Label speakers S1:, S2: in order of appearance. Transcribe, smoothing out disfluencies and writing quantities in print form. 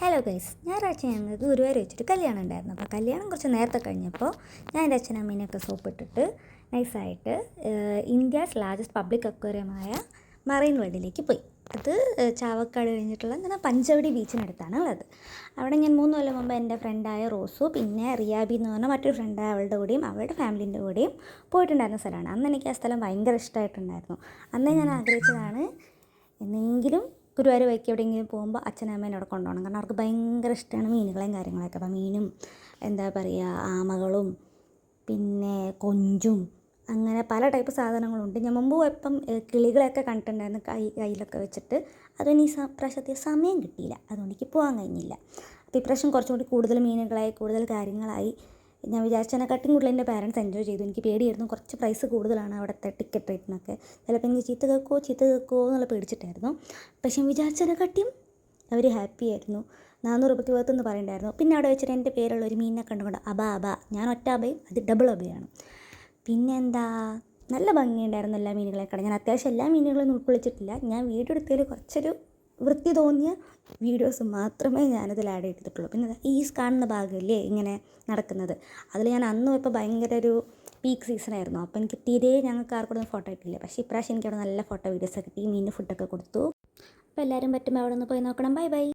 S1: Hello guys, ഞായറാഴ്ച ഞങ്ങൾക്ക് ഗുരുവായൂർ വെച്ചിട്ട് കല്യാണം ഉണ്ടായിരുന്നു. അപ്പോൾ കല്യാണം കുറച്ച് നേരത്തെ കഴിഞ്ഞപ്പോൾ ഞാൻ എൻ്റെ അച്ഛനമ്മേനെയൊക്കെ സോപ്പിട്ടിട്ട് നൈസായിട്ട് ഇന്ത്യാസ് ലാർജസ്റ്റ് പബ്ലിക് അക്വേറിയമായ മറൈൻ വേൾഡിലേക്ക് പോയി. അത് ചാവക്കാട് കഴിഞ്ഞിട്ടുള്ള ഇങ്ങനെ പഞ്ചവടി ബീച്ചിനടുത്താണ് ഉള്ളത്. അവിടെ ഞാൻ 3 കൊല്ലം മുമ്പ് എൻ്റെ ഫ്രണ്ടായ റോസു, പിന്നെ റിയാബി എന്ന് പറഞ്ഞാൽ മറ്റൊരു ഫ്രണ്ടായ അവളുടെ കൂടെയും അവളുടെ ഫാമിലീൻ്റെ കൂടെയും പോയിട്ടുണ്ടായിരുന്ന സ്ഥലമാണ്. അന്ന് എനിക്ക് ആ സ്ഥലം ഭയങ്കര ഇഷ്ടമായിട്ടുണ്ടായിരുന്നു. അന്നേ ഞാൻ ആഗ്രഹിച്ചതാണ് എന്നെങ്കിലും ഗുരുവായൂർ വഴിക്ക് എവിടെയെങ്കിലും പോകുമ്പോൾ അച്ഛനമ്മേനെ അവിടെ കൊണ്ടുപോകണം. കാരണം അവർക്ക് ഭയങ്കര ഇഷ്ടമാണ് മീനുകളെയും കാര്യങ്ങളൊക്കെ. അപ്പോൾ മീനും എന്താ പറയുക, ആമകളും പിന്നെ കൊഞ്ചും അങ്ങനെ പല ടൈപ്പ് സാധനങ്ങളുണ്ട്. ഞാൻ മുമ്പ് പോയപ്പം കിളികളെയൊക്കെ കണ്ടിട്ടുണ്ടായിരുന്നു കയ്യിലൊക്കെ വെച്ചിട്ട്. അതൊന്നും ഈ പ്രാവശ്യത്തെ സമയം കിട്ടിയില്ല, അതുകൊണ്ട് എനിക്ക് പോകാൻ കഴിഞ്ഞില്ല. അപ്പോൾ ഇപ്രാവശ്യം കുറച്ചും കൂടി കൂടുതൽ മീനുകളായി, കൂടുതൽ കാര്യങ്ങളായി. ഞാൻ വിചാരിച്ചതിനെക്കാട്ടും കൂടുതൽ എൻ്റെ പാരൻസ് എൻജോയ് ചെയ്തു. എനിക്ക് പേടിയായിരുന്നു, കുറച്ച് പ്രൈസ് കൂടുതലാണ് അവിടുത്തെ ടിക്കറ്റ് റേറ്റിനൊക്കെ. ചിലപ്പോൾ എനിക്ക് ചീത്ത കേൾക്കുമോ എന്നുള്ള പേടിച്ചിട്ടായിരുന്നു. പക്ഷേ വിചാരിച്ചതിനെക്കാട്ടിയും അവർ ഹാപ്പി ആയിരുന്നു. 400 രൂപയ്ക്ക് വേർത്തെന്ന് പറയണ്ടായിരുന്നു. പിന്നെ അവിടെ വെച്ചിട്ട് എൻ്റെ പേരുള്ള ഒരു മീനിനെ കണ്ടുകൊണ്ട് അബ, ഞാൻ ഒറ്റ അബയും അത് ഡബിൾ അബയാണ്. പിന്നെ എന്താ, നല്ല ഭംഗിയുണ്ടായിരുന്നു എല്ലാ മീനുകളെക്കാളും. ഞാൻ അത്യാവശ്യം എല്ലാ മീനുകളൊന്നും ഉൾക്കൊള്ളിച്ചിട്ടില്ല. ഞാൻ വീഡിയോ എടുത്തതിൽ കുറച്ചൊരു വൃത്തി തോന്നിയ വീഡിയോസ് മാത്രമേ ഞാനതിൽ ആഡ് ചെയ്തിട്ടുള്ളൂ. പിന്നെ ഈ കാണുന്ന ഭാഗമില്ലേ ഇങ്ങനെ നടക്കുന്നത്, അതിൽ ഞാൻ അന്ന് ഇപ്പോൾ ഭയങ്കര ഒരു പീക്ക് സീസണായിരുന്നു. അപ്പോൾ എനിക്ക് തീരെ ഞങ്ങൾക്ക് ആർക്കും ഫോട്ടോ കിട്ടില്ല. പക്ഷേ ഇപ്രാവശ്യം എനിക്കവിടെ നല്ല ഫോട്ടോ വീഡിയോസൊക്കെ കിട്ടി. മീനിന് ഫുഡൊക്കെ കൊടുത്തു. അപ്പോൾ എല്ലാവരും പറ്റുമ്പോൾ അവിടെ നിന്ന് പോയി നോക്കണം. ബൈ.